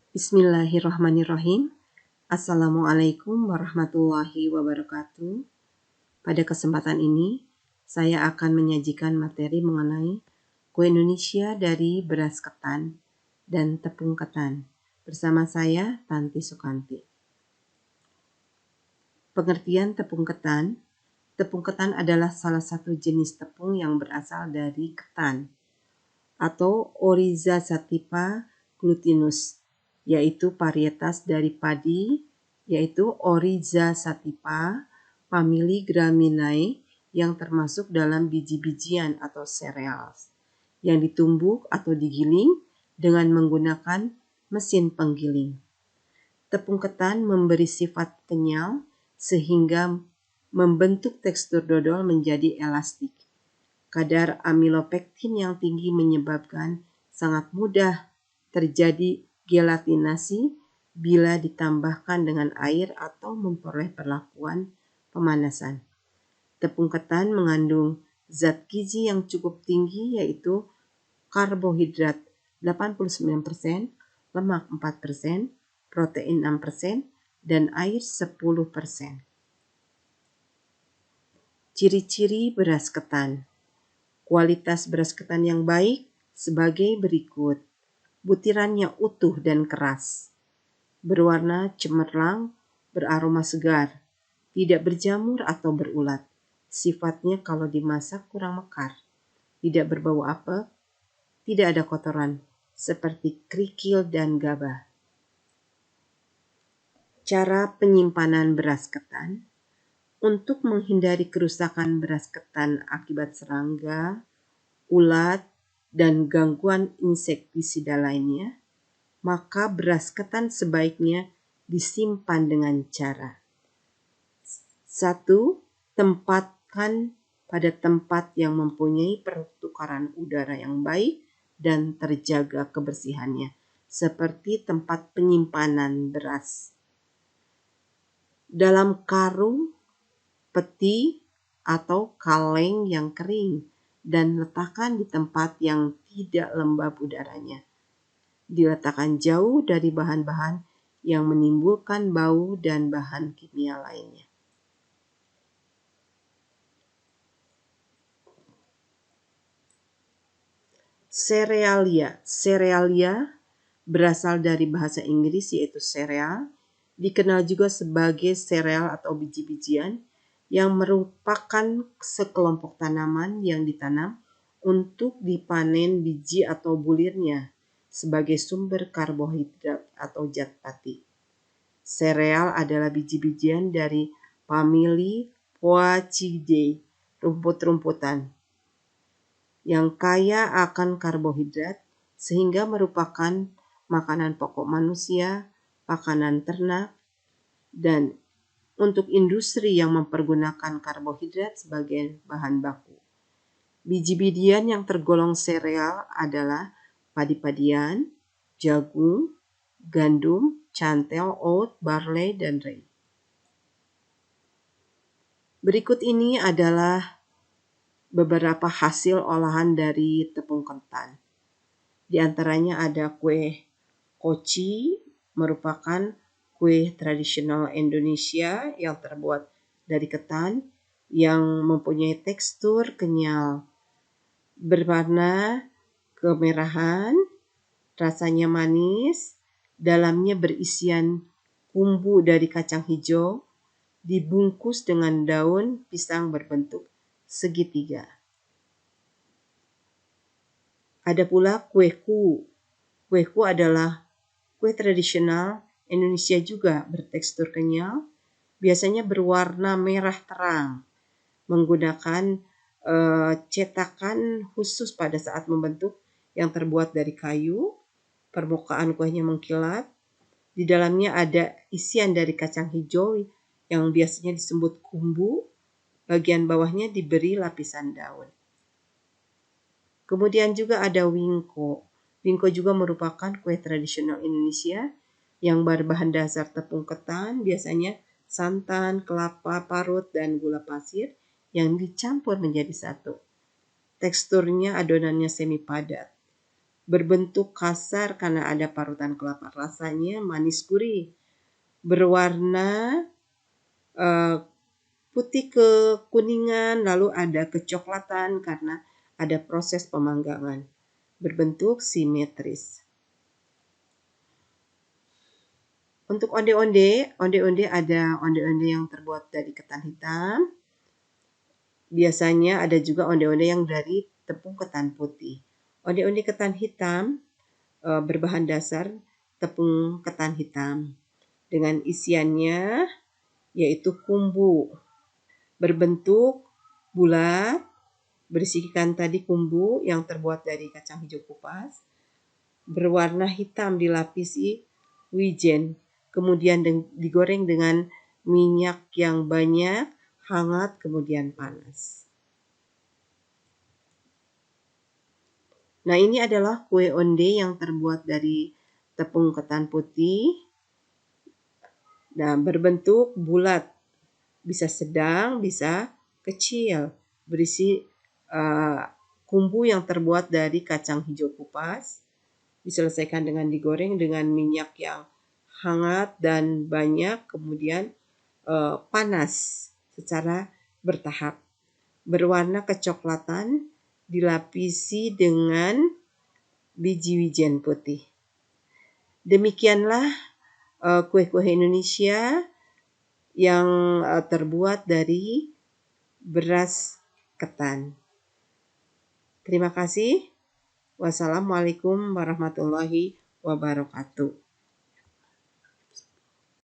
Bismillahirrahmanirrahim. Assalamualaikum warahmatullahi wabarakatuh. Pada kesempatan ini, saya akan menyajikan materi mengenai kue Indonesia dari beras ketan dan tepung ketan. Bersama saya, Tanti Sukanti. Pengertian tepung ketan. Tepung ketan adalah salah satu jenis tepung yang berasal dari ketan atau Oryza sativa glutinus, yaitu varietas dari padi, yaitu Oryza sativa famili Graminae yang termasuk dalam biji-bijian atau sereal yang ditumbuk atau digiling dengan menggunakan mesin penggiling. Tepung ketan memberi sifat kenyal sehingga membentuk tekstur dodol menjadi elastik. Kadar amilopektin yang tinggi menyebabkan sangat mudah terjadi gelatinasi bila ditambahkan dengan air atau memperoleh perlakuan pemanasan. Tepung ketan mengandung zat gizi yang cukup tinggi, yaitu karbohidrat 89%, lemak 4%, protein 6%, dan air 10%. Ciri-ciri beras ketan. Kualitas beras ketan yang baik sebagai berikut. Butirannya utuh dan keras, berwarna cemerlang, beraroma segar, tidak berjamur atau berulat. Sifatnya kalau dimasak kurang mekar, tidak berbau apek, tidak ada kotoran seperti kerikil dan gabah. Cara penyimpanan beras ketan. Untuk menghindari kerusakan beras ketan akibat serangga, ulat, dan gangguan insektisida lainnya, maka beras ketan sebaiknya disimpan dengan cara 1. Tempatkan pada tempat yang mempunyai pertukaran udara yang baik dan terjaga kebersihannya, seperti tempat penyimpanan beras. Dalam karung, peti, atau kaleng yang kering, dan letakkan di tempat yang tidak lembab udaranya. Diletakkan jauh dari bahan-bahan yang menimbulkan bau dan bahan kimia lainnya. Serealia. Serealia berasal dari bahasa Inggris yaitu cereal, dikenal juga sebagai sereal atau biji-bijian, yang merupakan sekelompok tanaman yang ditanam untuk dipanen biji atau bulirnya sebagai sumber karbohidrat atau zat pati. Sereal adalah biji-bijian dari famili Poaceae, rumput-rumputan, yang kaya akan karbohidrat sehingga merupakan makanan pokok manusia, makanan ternak, dan untuk industri yang mempergunakan karbohidrat sebagai bahan baku. Biji-bijian yang tergolong sereal adalah padi-padian, jagung, gandum, cantel, oat, barley, dan rye. Berikut ini adalah beberapa hasil olahan dari tepung ketan. Di antaranya ada kue koci, merupakan kue tradisional Indonesia yang terbuat dari ketan yang mempunyai tekstur kenyal, berwarna kemerahan, rasanya manis, dalamnya berisian kumbu dari kacang hijau, dibungkus dengan daun pisang berbentuk segitiga. Ada pula kue ku. Kue ku adalah kue tradisional Indonesia juga, bertekstur kenyal, biasanya berwarna merah terang, menggunakan cetakan khusus pada saat membentuk yang terbuat dari kayu. Permukaan kuenya mengkilat, di dalamnya ada isian dari kacang hijau yang biasanya disebut kumbu, bagian bawahnya diberi lapisan daun. Kemudian juga ada wingko. Wingko juga merupakan kue tradisional Indonesia yang berbahan dasar tepung ketan, biasanya santan, kelapa parut, dan gula pasir yang dicampur menjadi satu. Teksturnya adonannya semi padat. berbentuk kasar karena ada parutan kelapa, rasanya manis gurih, berwarna putih kekuningan, lalu ada kecoklatan karena ada proses pemanggangan, berbentuk simetris. Untuk onde-onde ada onde-onde yang terbuat dari ketan hitam. Biasanya ada juga onde-onde yang dari tepung ketan putih. Onde-onde ketan hitam berbahan dasar tepung ketan hitam dengan isiannya yaitu kumbu berbentuk bulat, berisikan tadi kumbu yang terbuat dari kacang hijau kupas, berwarna hitam dilapisi wijen, kemudian digoreng dengan minyak yang banyak, hangat, kemudian panas. Nah, ini adalah kue onde yang terbuat dari tepung ketan putih. Nah, berbentuk bulat, bisa sedang, bisa kecil, berisi kumbu yang terbuat dari kacang hijau kupas. Diselesaikan dengan digoreng dengan minyak yang hangat dan banyak, kemudian panas secara bertahap. Berwarna kecoklatan, dilapisi dengan biji wijen putih. Demikianlah kue-kue Indonesia yang terbuat dari beras ketan. Terima kasih. Wassalamualaikum warahmatullahi wabarakatuh.